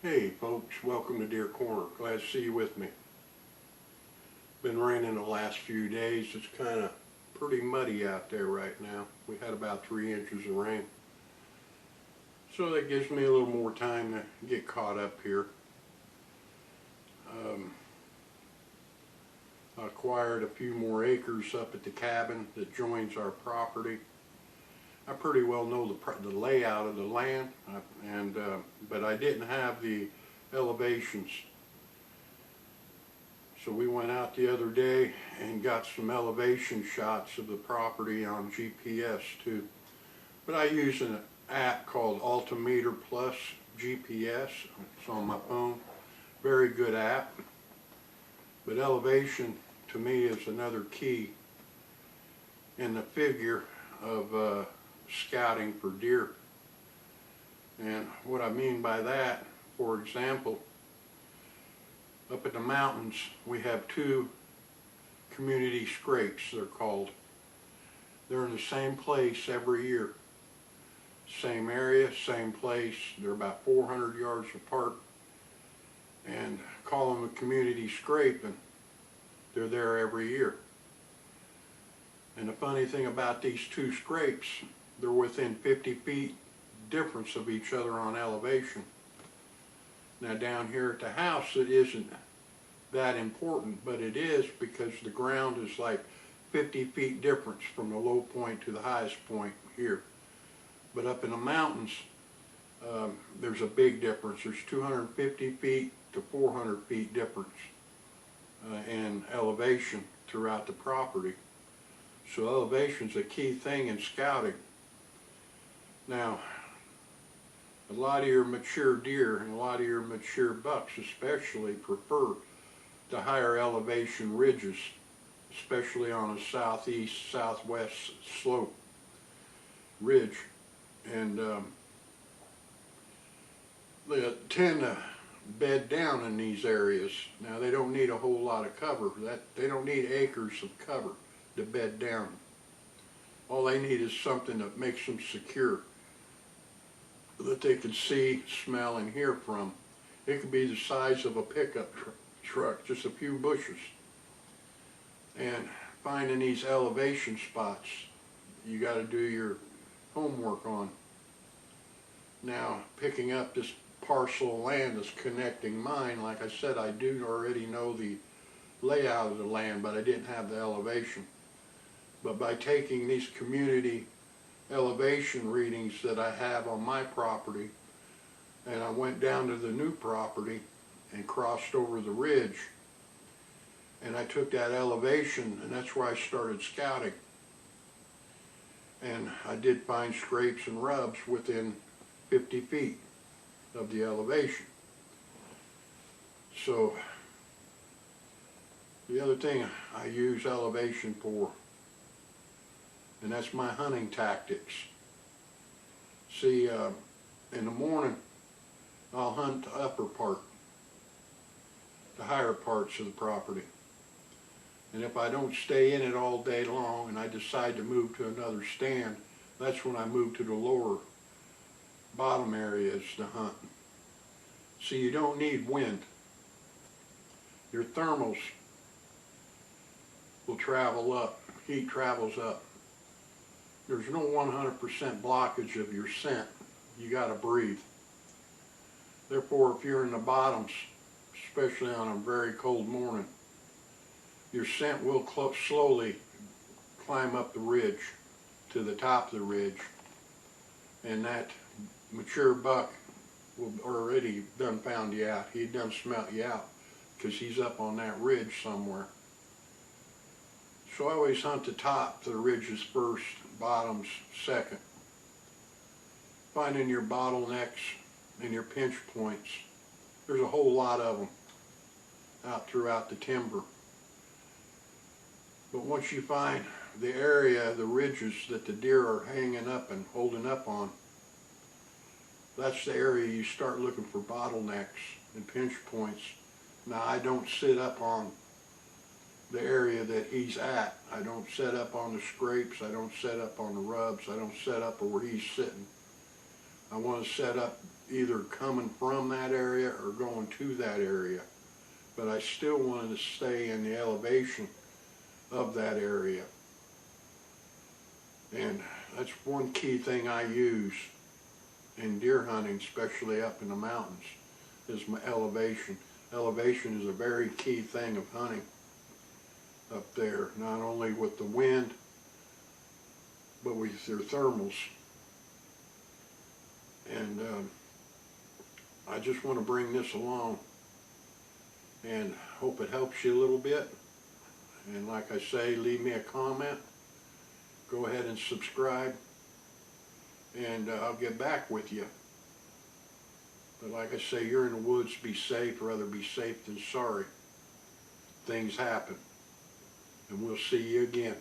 Hey folks, welcome to Deer Corner. Glad to see you with me. Been raining the last few days. It's kind of pretty muddy out there right now. We had about 3 inches of rain. So that gives me a little more time to get caught up here. I acquired a few more acres up at the cabin that joins our property. I pretty well know the layout of the land, but I didn't have the elevations. So we went out the other day and got some elevation shots of the property on GPS too. But I use an app called Altimeter Plus GPS. It's on my phone. Very good app. But elevation to me is another key in the figure of scouting for deer. And what I mean by that, for example, up in the mountains we have 2 community scrapes, they're called. They're in the same place every year. Same area, same place. They're about 400 yards apart. And call them a community scrape, and they're there every year. And the funny thing about these 2 scrapes, they're within 50 feet difference of each other on elevation. Now down here at the house it isn't that important, but it is because the ground is like 50 feet difference from the low point to the highest point here. But up in the mountains there's a big difference. There's 250 feet to 400 feet difference in elevation throughout the property. So elevation's a key thing in scouting. Now, a lot of your mature deer and a lot of your mature bucks especially prefer the higher elevation ridges, especially on a southeast, southwest slope ridge. And they tend to bed down in these areas. Now they don't need a whole lot of cover. They don't need acres of cover to bed down. All they need is something that makes them secure, that they can see, smell, and hear from. It could be the size of a pickup truck, just a few bushes. And finding these elevation spots, you got to do your homework on. Now, picking up this parcel of land that's connecting mine, like I said, I do already know the layout of the land, but I didn't have the elevation. But by taking these community elevation readings that I have on my property, and I went down to the new property and crossed over the ridge, and I took that elevation, and that's where I started scouting. And I did find scrapes and rubs within 50 feet of the elevation. So the other thing I use elevation for, and that's my hunting tactics. See, in the morning I'll hunt the upper part, the higher parts of the property. And if I don't stay in it all day long and I decide to move to another stand, that's when I move to the lower bottom areas to hunt. See, you don't need wind. Your thermals will travel up, heat travels up. There's no 100% blockage of your scent. You got to breathe. Therefore, if you're in the bottoms, especially on a very cold morning, your scent will slowly climb up the ridge to the top of the ridge, and that mature buck will already done found you out. He done smelt you out because he's up on that ridge somewhere. So I always hunt the top of the ridges first, bottoms second. Finding your bottlenecks and your pinch points. There's a whole lot of them out throughout the timber. But once you find the area, the ridges that the deer are hanging up and holding up on, that's the area you start looking for bottlenecks and pinch points. Now, I don't sit up on the area that he's at. I don't set up on the scrapes. I don't set up on the rubs. I don't set up where he's sitting. I want to set up either coming from that area or going to that area. But I still wanted to stay in the elevation of that area. And that's one key thing I use in deer hunting, especially up in the mountains, is my elevation. Elevation is a very key thing of hunting up there, not only with the wind, but with your thermals. And I just want to bring this along and hope it helps you a little bit. And like I say, leave me a comment. Go ahead and subscribe, and I'll get back with you. But like I say, you're in the woods, be safe. Rather be safe than sorry. Things happen. And we'll see you again.